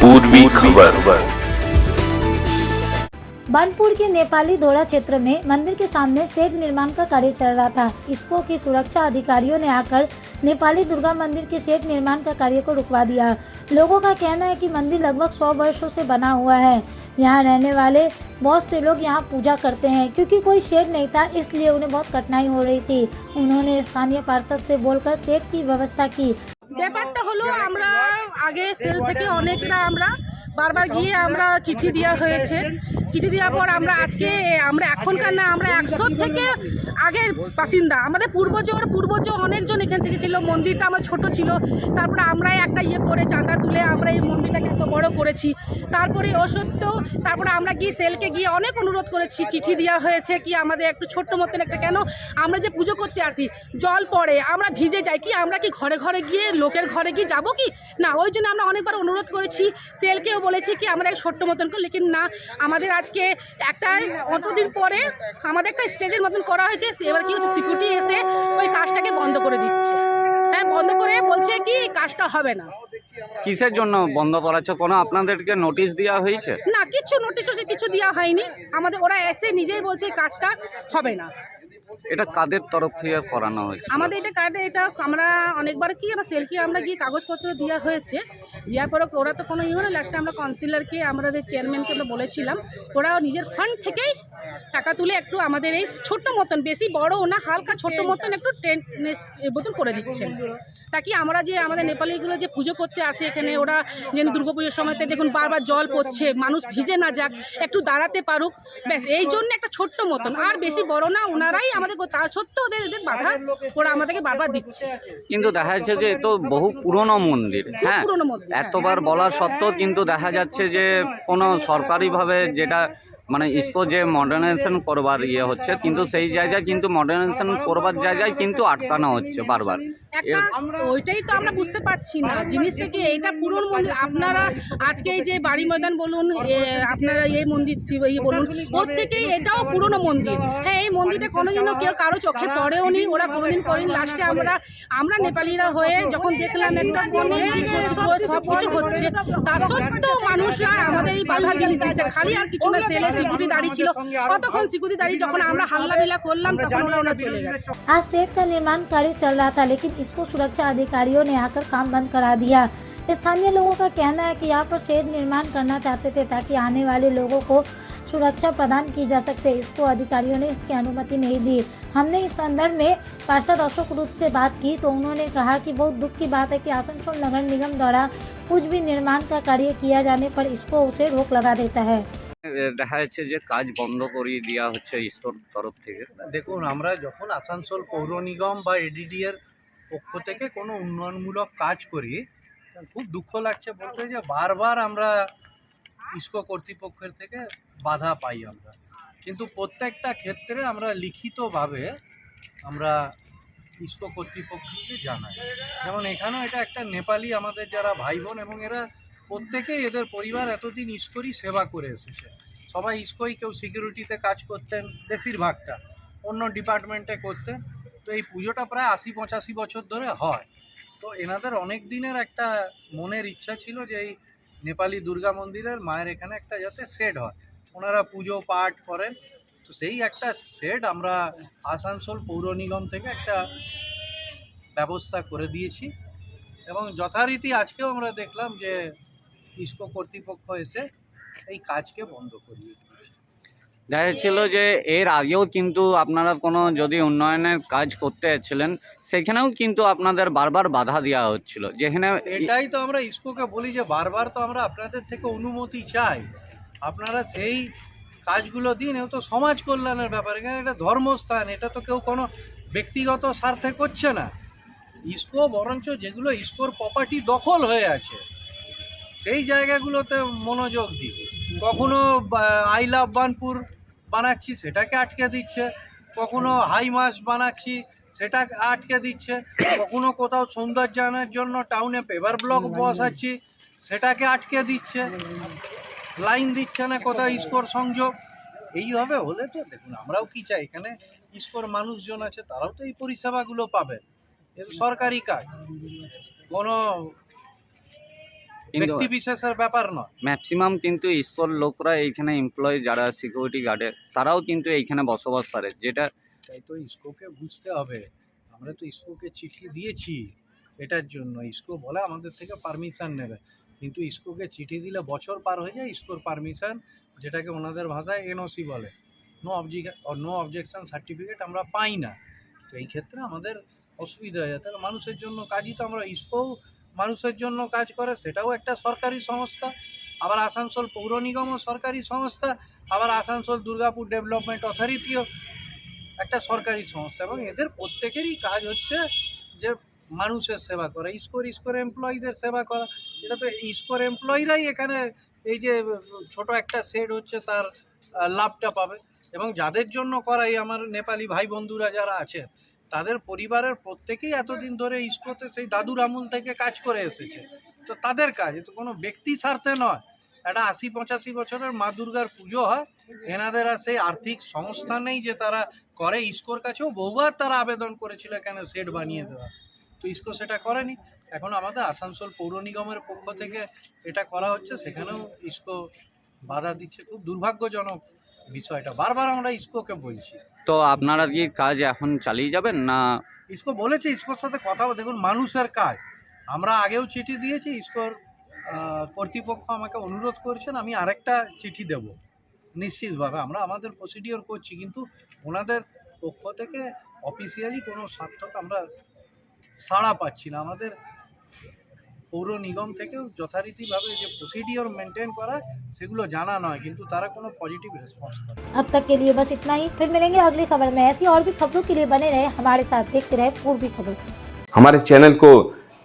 पूर्वी खबर। बानपुर के नेपाली दोड़ा क्षेत्र में मंदिर के सामने शेड निर्माण का कार्य चल रहा था। इसको की सुरक्षा अधिकारियों ने आकर नेपाली दुर्गा मंदिर के शेड निर्माण का कार्य को रुकवा दिया। लोगों का कहना है कि मंदिर लगभग 100 वर्षों से बना हुआ है। यहाँ रहने वाले बहुत से लोग यहाँ पूजा करते हैं। क्योंकि कोई शेड नहीं था, इसलिए उन्हें बहुत कठिनाई हो रही थी। उन्होंने स्थानीय पार्षद से बोलकर शेड की व्यवस्था की। ব্যাপারটা হলো আমরা আগে সেল থেকে অনেকরা আমরা বারবার গিয়ে আমরা চিঠি দেওয়া হয়েছে। চিঠি দেওয়ার পর আমরা আজকে আমরা এখনকার না, আমরা 100 থেকে আগের বাসিন্দা। আমাদের পূর্বজ অনেকজন এখান থেকে ছিল। মন্দিরটা আমার ছোট ছিল, তারপরে আমরা একটা করে চাঁদা তুলে আমরা এই মন্দিরটাকে এত বড় করেছি। তারপরে অসত্য তারপরে আমরা গিয়ে সেলকে গিয়ে অনেক অনুরোধ করেছি, চিঠি দেওয়া হয়েছে কি আমাদের একটু ছোট্ট মতন একটা, কেন আমরা যে পুজো করতে আসি জল পড়ে আমরা ভিজে যাই, কি আমরা কি ঘরে ঘরে গিয়ে লোকের ঘরে গিয়ে যাবো কি না? ওই জন্য আমরা অনেকবার অনুরোধ করেছি, সেলকেও বলেছি কি আমরা এক ছোট্ট মতন করে, লেকিন না, আমাদের আজকে একটা অতদিন পরে আমাদের একটা স্টেজের মতন করা হয়েছে। এবার কি হচ্ছে, সিকিউরিটি এসে ওই কাজটাকে বন্ধ করে দিচ্ছে। হ্যাঁ, বন্ধ করে বলছে কি কাজটা হবে না। কিসের জন্য বন্ধ করাচ্ছে? কোনো আপনাদেরকে নোটিশ দেওয়া হয়েছে? না, কিছু নোটিশ কিছু দেওয়া হয়নি আমাদের। ওরা এসে নিজেই বলছে কাজটা হবে না। এটা কাদের তরফ থেকে করানো হয়েছে? আমাদের এটা আমরা অনেকবার কি আমরা সেলকে আমরা গিয়ে কাগজপত্র দেওয়া হয়েছে। দেওয়ার পরে ওরা তো কোনো ইয়ে না, লাস্টে আমরা কাউন্সিলরকে আমাদের চেয়ারম্যানকে আমরা বলেছিলাম, ওরা নিজের ফান্ড থেকেই টাকা তুলে একটু আমাদের এই ছোট্ট মতন, বেশি বড়ও না, হালকা ছোট্ট মতন একটু টেন্ট মতন করে দিচ্ছেন, তাকি আমরা যে আমাদের নেপালিগুলো যে পুজো করতে আসে এখানে, ওরা যেন দুর্গাপুজোর সময়তে দেখুন বারবার জল পড়ছে, মানুষ ভিজে না যাক, একটু দাঁড়াতে পারুক, ব্যাস এই জন্য একটা ছোট্ট মতন, আর বেশি বড় না। ওনারাই আমাদের তার সত্ত্বেও ওদের বাধা ওরা আমাদেরকে বারবার দিচ্ছে। কিন্তু দেখা যাচ্ছে যে এ তো বহু পুরনো মন্দির, হ্যাঁ, এতবার বলা সত্ত্বেও কিন্তু দেখা যাচ্ছে যে কোনো সরকারিভাবে যেটা মানে ইসকো যে মডার্নাইজেশন করবার হচ্ছে, কিন্তু সেই জায়গায় কিন্তু মডার্নাইজেশন করবার জায়গায় কিন্তু আটকানো হচ্ছে বারবার। ওইটাই তো আমরা বুঝতে পারছি না জিনিসটা কি, এইটা পুরনো মন্দির। আপনারা আজকে এই যে বাড়ি ময়দান বলুন, আপনারা এই মন্দির বলুন, ওর থেকেই এটাও পুরনো মন্দির। হ্যাঁ, এই মন্দিরটা কোনোদিনও কেউ কারো চোখে পড়েও নি, ওরা কোনোদিন করেনি। লাস্টে আমরা নেপালিরা হয়ে যখন দেখলাম একটা সব কিছু হচ্ছে, তার সত্ত্বেও মানুষরা আমাদের এই বাধা জিনিস দিচ্ছে। খালি আর কিছু না, সেলে সিকিউরিটি দাঁড়িয়ে ছিল, কতক্ষণ সিকিউরিটি দাঁড়িয়ে, যখন আমরা হাল্লা বিল্লা করলাম তখন ওরা চলে গেছে। आज शेड का निर्माण कार्य चल रहा था, लेकिन इसको सुरक्षा अधिकारियों ने आकर काम बंद करा दिया। स्थानीय लोगों का कहना है कि यहाँ पर शेड निर्माण करना चाहते थे ताकि आने वाले लोगों को सुरक्षा प्रदान की जा सकते। इसको अधिकारियों ने इसकी अनुमति नहीं दी। हमने इस संदर्भ में पार्षद अशोक रूप से बात की तो उन्होंने कहा कि बहुत दुख की बात है कि आसनसोल नगर निगम द्वारा कुछ भी निर्माण का कार्य किया जाने पर इसको उसे रोक लगा देता है। দেখা যাচ্ছে যে কাজ বন্ধ করিয়ে দেওয়া হচ্ছে ইসকোর তরফ থেকে। দেখুন, আমরা যখন আসানসোল পৌর নিগম বা এডিডি এর পক্ষ থেকে কোনো উন্নয়নমূলক কাজ করি, খুব দুঃখ লাগছে বলতে যে বারবার আমরা ইসকো কর্তৃপক্ষের থেকে বাধা পাই আমরা। কিন্তু প্রত্যেকটা ক্ষেত্রে আমরা লিখিতভাবে আমরা ইসকো কর্তৃপক্ষকে জানাই। যেমন এখানেও এটা একটা নেপালি আমাদের যারা ভাই বোন, এবং এরা প্রত্যেকেই এদের পরিবার এতদিন ইসকোরই সেবা করে এসেছে। সবাই ইসকোই, কেউ সিকিউরিটিতে কাজ করতেন, বেশিরভাগটা অন্য ডিপার্টমেন্টে করতেন। তো এই পুজোটা প্রায় 80-85 বছর ধরে হয়। তো এনাদের অনেক দিনের একটা মনের ইচ্ছা ছিল যে এই নেপালি দুর্গা মন্দিরের মায়ের এখানে একটা যাতে শেড হয়, ওনারা পুজো পাঠ করেন। তো সেই একটা শেড আমরা আসানসোল পৌর নিগম থেকে একটা ব্যবস্থা করে দিয়েছি, এবং যথারীতি আজকেও আমরা দেখলাম যে ইসকো কর্তৃপক্ষ এসে এই কাজকে বন্ধ করিয়ে দিয়েছে। দেখা যাচ্ছিল যে এর আগেও কিন্তু আপনারা কোনো যদি উন্নয়নের কাজ করতে যাচ্ছিলেন, সেখানেও কিন্তু আপনাদের বারবার বাধা দেওয়া হচ্ছিল। যেখানে এটাই তো আমরা ইসকোকে বলি যে বারবার তো আমরা আপনাদের থেকে অনুমতি চাই, আপনারা সেই কাজগুলো দিন। এও তো সমাজ কল্যাণের ব্যাপার, এখানে একটা ধর্মস্থান, এটা তো কেউ কোনো ব্যক্তিগত স্বার্থে করছে না। ইসকো বরঞ্চ যেগুলো ইসকোর প্রপার্টি দখল হয়ে আছে সেই জায়গাগুলোতে মনোযোগ দিই। কখনো আই লাভ বানপুর বানাচ্ছি সেটাকে আটকে দিচ্ছে, কখনো হাই মাস বানাচ্ছি সেটা আটকে দিচ্ছে, কখনো কোথাও সৌন্দর্যায়নের জন্য টাউনে পেভার ব্লক বসাচ্ছি সেটাকে আটকে দিচ্ছে, লাইন দিচ্ছে না কোথাও ইসকোর সংযোগ। এইভাবে হলে তো দেখুন, আমরাও কি চাই, এখানে ইসকোর মানুষজন আছে, তারাও তো এই পরিষেবাগুলো পাবে। সরকারি কাজ, কোনো কিন্তু ব্যক্তি বিশেষের ব্যাপার নয়। ম্যাক্সিমাম কিন্তু ইসকোর লোকরা এইখানে এমপ্লয়ি যারা সিকিউরিটি গার্ডের তারাও কিন্তু এইখানে বসবাস করে, যেটা তাই তো ইসকোকে বুঝতে হবে। আমরা তো ইসকোকে চিঠি দিয়েছি এটার জন্য, ইসকো বলে আমাদের থেকে পারমিশন নেবে, কিন্তু ইসকোকে চিঠি দিলে বছর পার হয়ে যায়, ইসকোর পারমিশন যেটাকে ওনাদের ভাষায় এনওসি বলে, নো অবজেকশন সার্টিফিকেট আমরা পাই না। তো এই ক্ষেত্রে আমাদের অসুবিধা হয়ে যায়। তাহলে মানুষের জন্য কাজই তো আমরা, ইসকো মানুষের জন্য কাজ করে, সেটাও একটা সরকারি সংস্থা, আবার আসানসোল পৌর নিগমও সরকারি সংস্থা, আবার আসানসোল দুর্গাপুর ডেভেলপমেন্ট অথরিটিও একটা সরকারি সংস্থা, এবং এদের প্রত্যেকেরই কাজ হচ্ছে যে মানুষের সেবা করা, ইসকোর এমপ্লয়ীদের সেবা করা। এটা তো ইসকোর এমপ্লয়িরাই এখানে এই যে ছোট একটা শেড হচ্ছে তার লাভটা পাবে, এবং যাদের জন্য করাই আমার নেপালি ভাই বন্ধুরা যারা আছে তাদের পরিবারের প্রত্যেকেই এতদিন ধরে ইসকোতে সেই দাদুর আমল থেকে কাজ করে এসেছে। তো তাদের কাজ, এ তো কোনো ব্যক্তি স্বার্থে নয়। একটা 80-85 বছরের মা দুর্গার পুজো হয়, এনাদের আর সেই আর্থিক সংস্থা নেই যে তারা করে। ইসকোর কাছেও বহুবার তারা আবেদন করেছিল এখানে শেড বানিয়ে দেওয়া, তো ইসকো সেটা করেনি। এখন আমাদের আসানসোল পৌর নিগমের পক্ষ থেকে এটা করা হচ্ছে, সেখানেও ইসকো বাধা দিচ্ছে। খুব দুর্ভাগ্যজনক বিষয়টা, বারবার আমরা ইসকোকে বলছি। তো আপনারা কি কাজ এখন চালিয়ে যাবেন না? ইসকো বলেছে, ইসকোর সাথে কথা দেখুন, মানুষের কাজ। আমরা আগেও চিঠি দিয়েছি, ইসকোর কর্তৃপক্ষ আমাকে অনুরোধ করেছেন, আমি আরেকটা চিঠি দেব নিশ্চিতভাবে। আমরা আমাদের প্রসিডিওর করছি, কিন্তু ওনাদের পক্ষ থেকে অফিসিয়ালি কোনো সার্থক আমরা সাড়া পাচ্ছি না। আমাদের পৌর নিগম থেকেও যথারীতিভাবে যে প্রসিডিওর মেনটেন করা সেগুলো জানা নয়, কিন্তু তারা কোনো পজিটিভ রেসপন্স করে। अब तक के लिए बस इतना ही, फिर मिलेंगे अगली खबर में। ऐसी और भी खबरों के लिए बने रहे हमारे साथ, देखते रहे पूर्वी खबर। हमारे चैनल को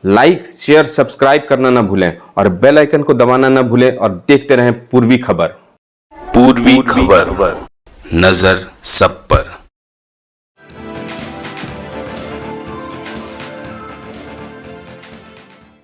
लाइक शेयर सब्सक्राइब करना ना भूलें और बेल आइकन को दबाना ना भूलें और देखते रहें पूर्वी खबर। पूर्वी खबर, नजर सब पर।